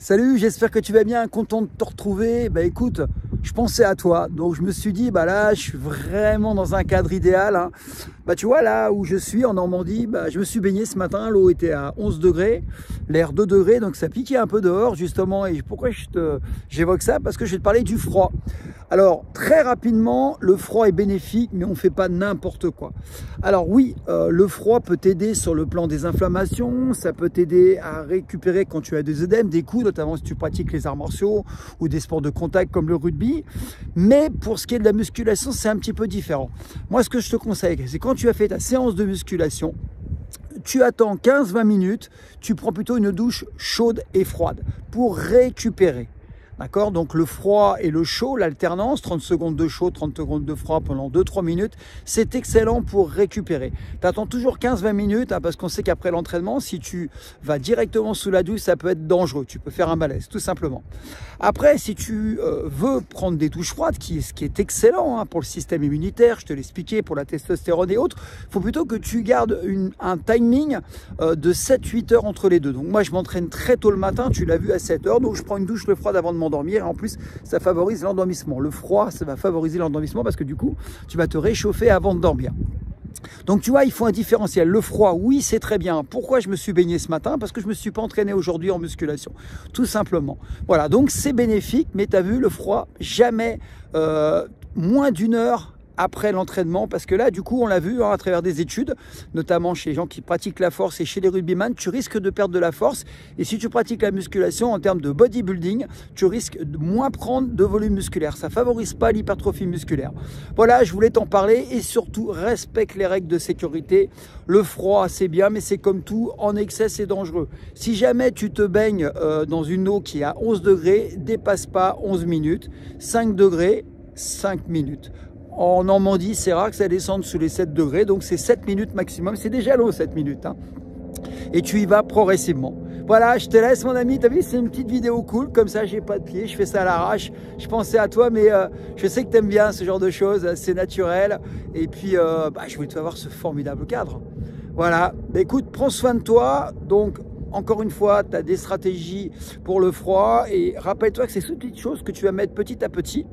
Salut, j'espère que tu vas bien, content de te retrouver. Bah écoute, je pensais à toi, donc je me suis dit, bah là, je suis vraiment dans un cadre idéal. Hein. Bah tu vois, là où je suis en Normandie, bah, je me suis baigné ce matin, l'eau était à 11 degrés, l'air 2 degrés, donc ça piquait un peu dehors justement. Et pourquoi j'évoque ça? Parce que je vais te parler du froid. Alors, très rapidement, le froid est bénéfique, mais on ne fait pas n'importe quoi. Alors oui, le froid peut t'aider sur le plan des inflammations, ça peut t'aider à récupérer quand tu as des œdèmes, des coups, notamment si tu pratiques les arts martiaux ou des sports de contact comme le rugby. Mais pour ce qui est de la musculation, c'est un petit peu différent. Moi, ce que je te conseille, c'est quand tu as fait ta séance de musculation, tu attends 15-20 minutes, tu prends plutôt une douche chaude et froide pour récupérer. D'accord? Donc le froid et le chaud, l'alternance, 30 secondes de chaud, 30 secondes de froid pendant 2-3 minutes, c'est excellent pour récupérer. Tu attends toujours 15-20 minutes, hein, parce qu'on sait qu'après l'entraînement, si tu vas directement sous la douche, ça peut être dangereux. Tu peux faire un malaise, tout simplement. Après, si tu veux prendre des douches froides, ce qui est excellent hein, pour le système immunitaire, je te l'ai expliqué, pour la testostérone et autres, il faut plutôt que tu gardes un timing de 7-8 heures entre les deux. Donc moi, je m'entraîne très tôt le matin, tu l'as vu à 7 heures, donc je prends une douche froide avant de m'endormir. Et en plus, ça favorise l'endormissement. Le froid, ça va favoriser l'endormissement parce que du coup, tu vas te réchauffer avant de dormir. Donc tu vois, il faut un différentiel. Le froid, oui, c'est très bien. Pourquoi je me suis baigné ce matin? Parce que je ne me suis pas entraîné aujourd'hui en musculation. Tout simplement. Voilà, donc c'est bénéfique, mais tu as vu, le froid, jamais moins d'une heure après l'entraînement, parce que là, du coup, on l'a vu hein, à travers des études, notamment chez les gens qui pratiquent la force et chez les rugbyman, tu risques de perdre de la force. Et si tu pratiques la musculation en termes de bodybuilding, tu risques de moins prendre de volume musculaire. Ça favorise pas l'hypertrophie musculaire. Voilà, je voulais t'en parler et surtout, respecte les règles de sécurité. Le froid, c'est bien, mais c'est comme tout, en excès, c'est dangereux. Si jamais tu te baignes dans une eau qui est à 11 degrés, dépasse pas 11 minutes, 5 degrés, 5 minutes. En Normandie, c'est rare que ça descende sous les 7 degrés, donc c'est 7 minutes maximum. C'est déjà long, 7 minutes. Hein. Et tu y vas progressivement. Voilà, je te laisse mon ami. Tu as vu, c'est une petite vidéo cool. Comme ça, j'ai pas de pied, je fais ça à l'arrache. Je pensais à toi, mais je sais que tu aimes bien ce genre de choses. C'est naturel. Et puis, je voulais te avoir ce formidable cadre. Voilà. Bah, écoute, prends soin de toi. Donc, encore une fois, tu as des stratégies pour le froid. Et rappelle-toi que c'est ces petites choses que tu vas mettre petit à petit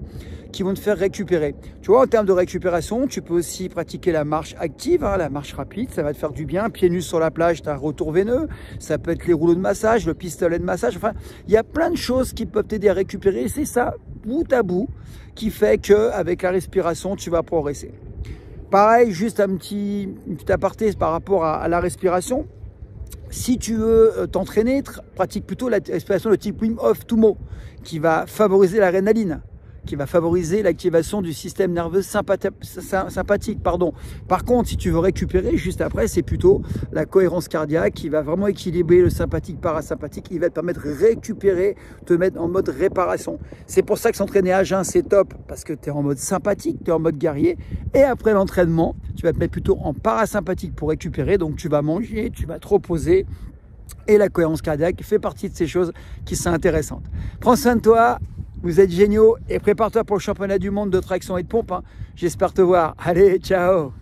qui vont te faire récupérer. Tu vois, en termes de récupération, tu peux aussi pratiquer la marche active, hein, la marche rapide, ça va te faire du bien. Pieds nus sur la plage, tu as un retour veineux. Ça peut être les rouleaux de massage, le pistolet de massage. Enfin, il y a plein de choses qui peuvent t'aider à récupérer. C'est ça, bout à bout, qui fait qu'avec la respiration, tu vas progresser. Pareil, juste une petite aparté par rapport à la respiration. Si tu veux t'entraîner, pratique plutôt la respiration de type Wim Hof Tumo, qui va favoriser la rénaline, qui va favoriser l'activation du système nerveux sympathique. Par contre, si tu veux récupérer, juste après, c'est plutôt la cohérence cardiaque qui va vraiment équilibrer le sympathique parasympathique. Il va te permettre de récupérer, te mettre en mode réparation. C'est pour ça que s'entraîner à jeun, c'est top, parce que tu es en mode sympathique, tu es en mode guerrier. Et après l'entraînement, tu vas te mettre plutôt en parasympathique pour récupérer. Donc, tu vas manger, tu vas te reposer. Et la cohérence cardiaque fait partie de ces choses qui sont intéressantes. Prends soin de toi. Vous êtes géniaux et prépare-toi pour le championnat du monde de traction et de pompe. Hein. J'espère te voir. Allez, ciao!